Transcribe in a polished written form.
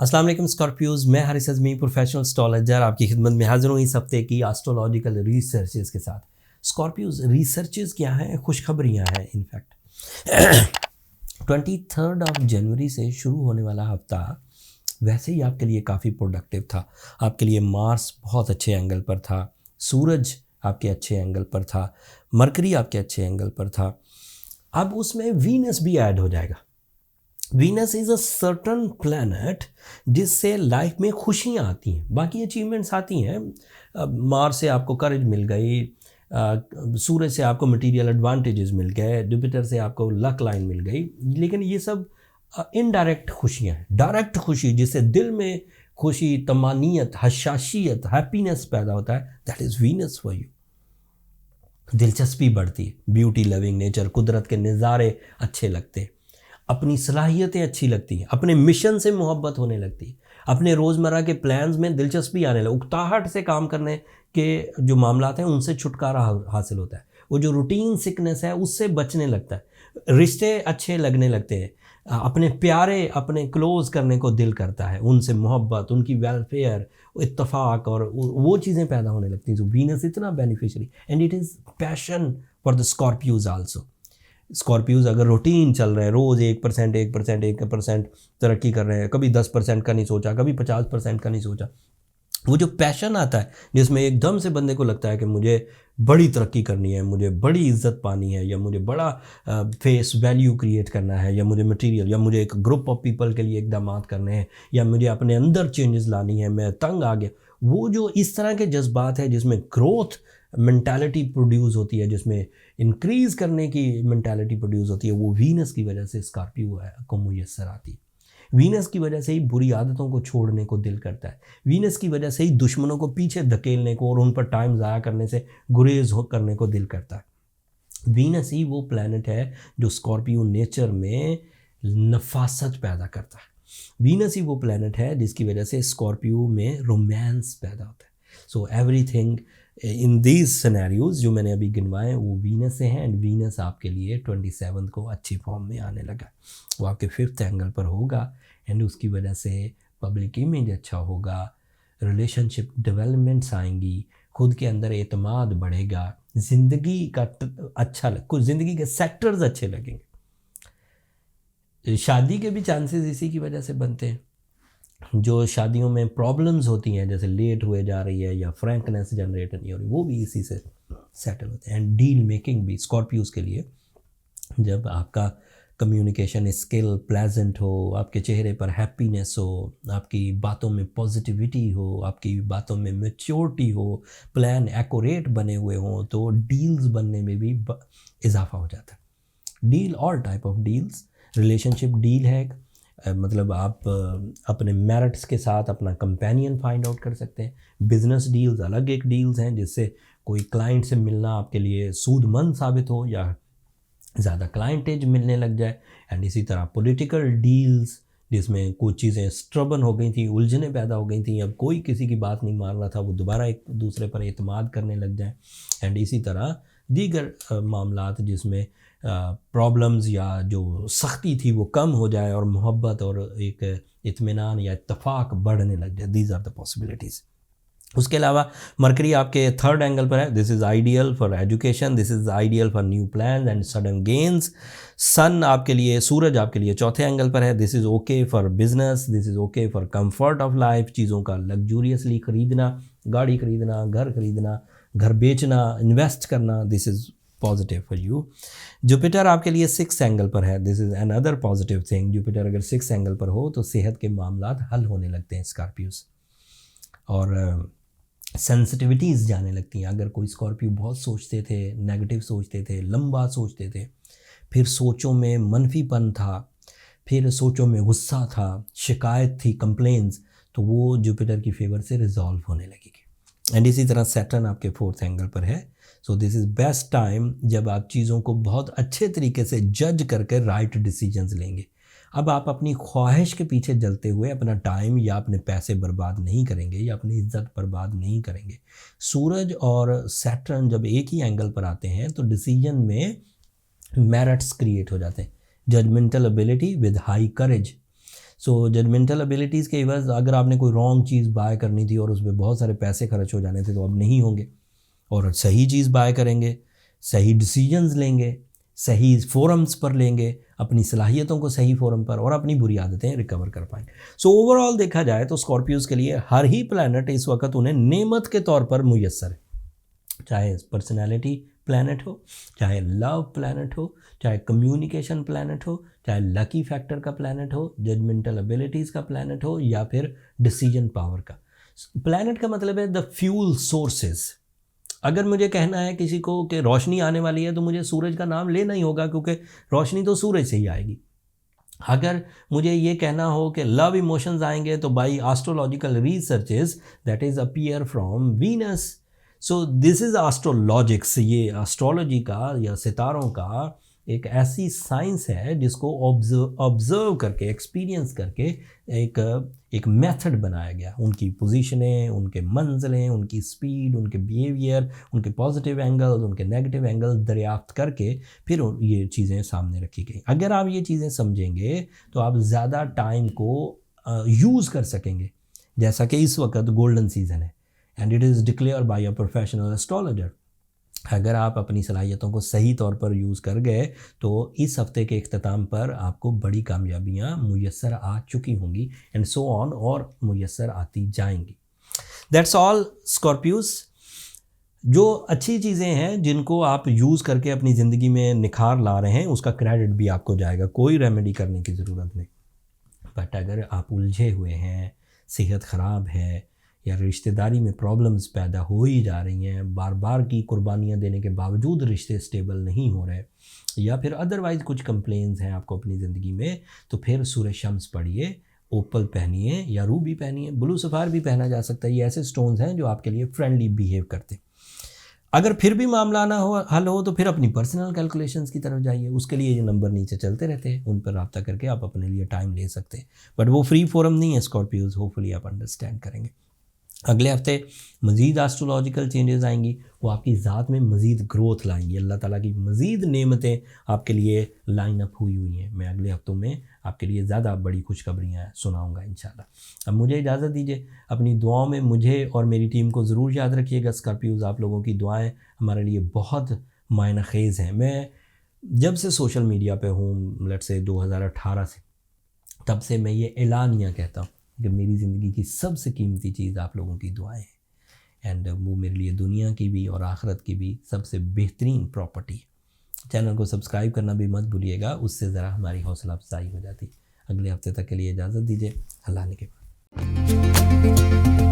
अस्सलाम वालेकुम स्कॉर्पियोज, मैं हारिस अज़मी प्रोफेशनल एस्ट्रोलॉजर आपकी खिदमत में हाजिर हूँ इस हफ्ते की एस्ट्रोलॉजिकल रिसर्चेज के साथ। स्कॉर्पियोज रिसर्चेज क्या हैं? खुशखबरियाँ हैं। इनफैक्ट 23 जनवरी से शुरू होने वाला हफ्ता वैसे ही आपके लिए काफ़ी प्रोडक्टिव था। आपके लिए मार्स बहुत अच्छे एंगल पर था, सूरज आपके अच्छे एंगल पर था, मरकरी आपके अच्छे एंगल पर था। अब उसमें वीनस भी ऐड हो जाएगा। Venus is a certain planet जिससे लाइफ में खुशियाँ आती हैं, बाकी अचीवमेंट्स आती हैं। मार्स से आपको करेज मिल गई, सूरज से आपको मटेरियल एडवांटेजेस मिल गए, जुपिटर से आपको लक लाइन मिल गई, लेकिन ये सब इनडायरेक्ट खुशियाँ हैं। डायरेक्ट खुशी जिससे दिल में खुशी, तमानियत, हशाशियत, हैप्पीनेस पैदा होता है, that is Venus for you. दिलचस्पी बढ़ती है, ब्यूटी लविंग नेचर, कुदरत के नज़ारे अच्छे लगते हैं, अपनी सलाहियतें अच्छी लगती हैं, अपने मिशन से मोहब्बत होने लगती है, अपने रोज़मर्रा के प्लान्स में दिलचस्पी आने लगती, उकताहट से काम करने के जो मामलात हैं उनसे छुटकारा हासिल होता है, वो जो रूटीन सिकनेस है उससे बचने लगता है, रिश्ते अच्छे लगने लगते हैं, अपने प्यारे, अपने क्लोज़ करने को दिल करता है, उनसे मोहब्बत, उनकी वेलफेयर, इत्तफाक और वो चीज़ें पैदा होने लगती हैं। जो वीनस इतना beneficiary and it is passion for the Scorpios also. Scorpios अगर रूटीन चल रहे हैं, रोज़ 1% तरक्की कर रहे हैं, कभी 10% का नहीं सोचा, कभी 50% का नहीं सोचा, वो जो पैशन आता है जिसमें एकदम से बंदे को लगता है कि मुझे बड़ी तरक्की करनी है, मुझे बड़ी इज्जत पानी है, या मुझे बड़ा फेस वैल्यू क्रिएट करना है, या मुझे मटेरियल, या मुझे एक ग्रुप ऑफ पीपल के लिए इकदाम करने हैं, या मुझे अपने अंदर चेंजेस लानी है, मैं तंग आ गया, वो जो इस तरह के जज्बात है जिसमें ग्रोथ मेंटालिटी प्रोड्यूस होती है, जिसमें इंक्रीज़ करने की मेंटालिटी प्रोड्यूस होती है, वो वीनस की वजह से स्कॉर्पियो को मुयस्सर आती है। वीनस की वजह से ही बुरी आदतों को छोड़ने को दिल करता है। वीनस की वजह से ही दुश्मनों को पीछे धकेलने को और उन पर टाइम ज़ाया करने से गुरेज करने को दिल करता है। वीनस ही वो प्लैनेट है जो स्कॉर्पियो नेचर में नफासत पैदा करता है। वीनस ही वो प्लैनेट है जिसकी वजह से स्कॉर्पियो में रोमांस पैदा होता है। So everything in these scenarios जो मैंने अभी गिनवाए वो वीनस से हैं, एंड वीनस आपके लिए 27 को अच्छी फॉर्म में आने लगा। वो आपके 5th एंगल पर होगा एंड उसकी वजह से पब्लिक इमेज अच्छा होगा, रिलेशनशिप डेवलपमेंट्स आएंगी, खुद के अंदर एतमाद बढ़ेगा, ज़िंदगी का अच्छा कुछ ज़िंदगी के सेक्टर्स अच्छे लगेंगे। शादी के भी चांसेस इसी की वजह से बनते हैं। जो शादियों में प्रॉब्लम्स होती हैं, जैसे लेट हुए जा रही है या फ्रैंकनेस जनरेट नहीं हो रही, वो भी इसी से सेटल होते हैं। एंड डील मेकिंग भी स्कॉर्पियोज के लिए, जब आपका कम्युनिकेशन स्किल प्लेजेंट हो, आपके चेहरे पर हैप्पीनेस हो, आपकी बातों में पॉजिटिविटी हो, आपकी बातों में मैच्योरिटी हो, प्लान एक्यूरेट बने हुए हों, तो डील्स बनने में भी इजाफा हो जाता है। Deal, all type of deals, relationship deal है, मतलब आप अपने मेरिट्स के साथ अपना कंपेनियन फाइंड आउट कर सकते हैं। बिजनेस डील्स अलग एक डील्स हैं जिससे कोई क्लाइंट से मिलना आपके लिए सूदमंद साबित हो या ज़्यादा क्लाइंटेज मिलने लग जाए। एंड इसी तरह पॉलिटिकल डील्स जिसमें कुछ चीज़ें स्ट्रबन हो गई थी, उलझने पैदा हो गई थी, अब कोई किसी की बात नहीं मान रहा था, वो दोबारा एक दूसरे पर एतमाद करने लग जाए। एंड इसी तरह दीगर मामलात जिसमें प्रॉब्लम्स या जो सख्ती थी वो कम हो जाए और मोहब्बत और एक इत्मीनान या इत्तफाक बढ़ने लग जाए। These are the possibilities. उसके अलावा मरकरी आपके 3rd एंगल पर है। This is ideal for education, this is ideal for new plan and sudden gains. Sun आपके लिए, सूरज आपके लिए 4थे एंगल पर है। This is okay for business, this is okay for comfort of life, चीज़ों का लग्जूरियसली खरीदना, गाड़ी खरीदना, घर खरीदना, घर बेचना, इन्वेस्ट करना, this is positive for you. Jupiter आपके लिए 6th एंगल पर है। This is another positive thing. Jupiter अगर 6th एंगल पर हो तो सेहत के मामलात हल होने लगते हैं स्कॉर्पियोज, और सेंसिटिविटीज़ जाने लगती हैं। अगर कोई स्कॉर्पियो बहुत सोचते थे, नेगेटिव सोचते थे, लंबा सोचते थे, फिर सोचों में मनफीपन था, फिर सोचों में गुस्सा था, शिकायत थी, कंप्लेंट्स, तो वो जुपिटर की फेवर से रिजॉल्व होने लगेगी। एंड इसी तरह सैटर्न आपके 4th एंगल पर है। सो दिस इज़ बेस्ट टाइम जब आप चीज़ों को बहुत अच्छे तरीके से जज करके राइट डिसीजंस लेंगे। अब आप अपनी ख्वाहिश के पीछे जलते हुए अपना टाइम या अपने पैसे बर्बाद नहीं करेंगे या अपनी इज्जत बर्बाद नहीं करेंगे। सूरज और सैटर्न जब एक ही एंगल पर आते हैं तो डिसीजन में मेरिट्स क्रिएट हो जाते हैं। Judgmental ability with high courage. So judgmental abilities के एवज अगर आपने कोई रॉन्ग चीज़ बाय करनी थी और उसमें बहुत सारे पैसे खर्च हो जाने थे तो अब नहीं होंगे, और सही चीज़ बाय करेंगे, सही डिसीजंस लेंगे, सही फोरम्स पर लेंगे, अपनी सलाहियतों को सही फोरम पर और अपनी बुरी आदतें रिकवर कर पाएंगे। सो ओवरऑल देखा जाए तो स्कॉर्पियोज़ के लिए हर ही प्लैनेट इस वक्त उन्हें नेमत के तौर पर मुयस्सर है, चाहे पर्सनैलिटी प्लैनेट हो, चाहे लव प्लैनेट हो, चाहे कम्युनिकेशन प्लैनेट हो, चाहे लकी फैक्टर का प्लैनेट हो, जजमेंटल एबिलिटीज़ का प्लैनेट हो, या फिर डिसीजन पावर का। प्लैनेट का मतलब है द फ्यूल सोर्सेज। अगर मुझे कहना है किसी को कि रोशनी आने वाली है तो मुझे सूरज का नाम लेना ही होगा, क्योंकि रोशनी तो सूरज से ही आएगी। अगर मुझे ये कहना हो कि लव इमोशंस आएंगे तो by astrological researches that is appear from Venus. So this is astrologics. ये एस्ट्रोलॉजी का या सितारों का एक ऐसी साइंस है जिसको ऑब्जर्व करके, एक्सपीरियंस करके एक मेथड बनाया गया। उनकी पोजीशनें, उनके मंजिलें, उनकी स्पीड, उनके बिहेवियर, उनके पॉजिटिव एंगल्स, उनके नेगेटिव एंगल्स दरियाफ्त करके फिर ये चीज़ें सामने रखी गई। अगर आप ये चीज़ें समझेंगे तो आप ज़्यादा टाइम को यूज़ कर सकेंगे। जैसा कि इस वक्त गोल्डन सीजन है and it is declare by a professional astrologer. अगर आप अपनी सलाहियतों को सही तौर पर यूज़ कर गए तो इस हफ्ते के इख्तिताम पर आपको बड़ी कामयाबियाँ मुयस्सर आ चुकी होंगी एंड सो ऑन, और मुयस्सर आती जाएंगी। That's all Scorpios. जो अच्छी चीज़ें हैं जिनको आप यूज़ करके अपनी ज़िंदगी में निखार ला रहे हैं उसका क्रेडिट भी आपको जाएगा, कोई रेमेडी करने की ज़रूरत नहीं। बट अगर आप उलझे हुए हैं, सेहत ख़राब है, या रिश्तेदारी में प्रॉब्लम्स पैदा हो ही जा रही हैं, बार बार की कुर्बानियाँ देने के बावजूद रिश्ते स्टेबल नहीं हो रहे, या फिर अदरवाइज़ कुछ कंप्लेंट्स हैं आपको अपनी ज़िंदगी में, तो फिर सूरज शम्स पढ़िए, ओपल पहनिए या रूबी पहनिए, ब्लू सफ़ार भी पहना जा सकता है। ये ऐसे स्टोन्स हैं जो आपके लिए फ्रेंडली बिहेव करते हैं। अगर फिर भी मामला ना हो, हल हो, तो फिर अपनी पर्सनल कैलकुलेशंस की तरफ जाइए। उसके लिए ये नंबर नीचे चलते रहते हैं, उन पर रब्ता करके आप अपने लिए टाइम ले सकते हैं। बट वो फ्री फोरम नहीं है स्कॉर्पियोज, होपफुली आप अंडरस्टैंड करेंगे। अगले हफ्ते मज़ीद एस्ट्रोलॉजिकल चेंजेस आएंगी, वो आपकी ज़ात में मज़ीद ग्रोथ लाएंगी। अल्लाह ताला की मज़ीद नेमतें आपके लिए लाइन अप हुई हैं। मैं अगले हफ्तों में आपके लिए ज़्यादा बड़ी खुशखबरियाँ सुनाऊंगा इंशाल्लाह। अब मुझे इजाज़त दीजिए। अपनी दुआओं में मुझे और मेरी टीम को ज़रूर याद रखिएगा। स्कॉर्पियोज़, आप लोगों की दुआएं हमारे लिए बहुत मायना ख़ेज़ हैं। मैं जब से सोशल मीडिया पे हूँ, लेट्स से 2018 से, तब से मैं ये एलानिया कहता हूँ कि मेरी ज़िंदगी की सबसे कीमती चीज़ आप लोगों की दुआएं हैं, एंड वो मेरे लिए दुनिया की भी और आखिरत की भी सबसे बेहतरीन प्रॉपर्टी है। चैनल को सब्सक्राइब करना भी मत भूलिएगा, उससे ज़रा हमारी हौसला अफजाई हो जाती। अगले हफ्ते तक के लिए इजाज़त दीजिए। अल्लाह ने के बाद।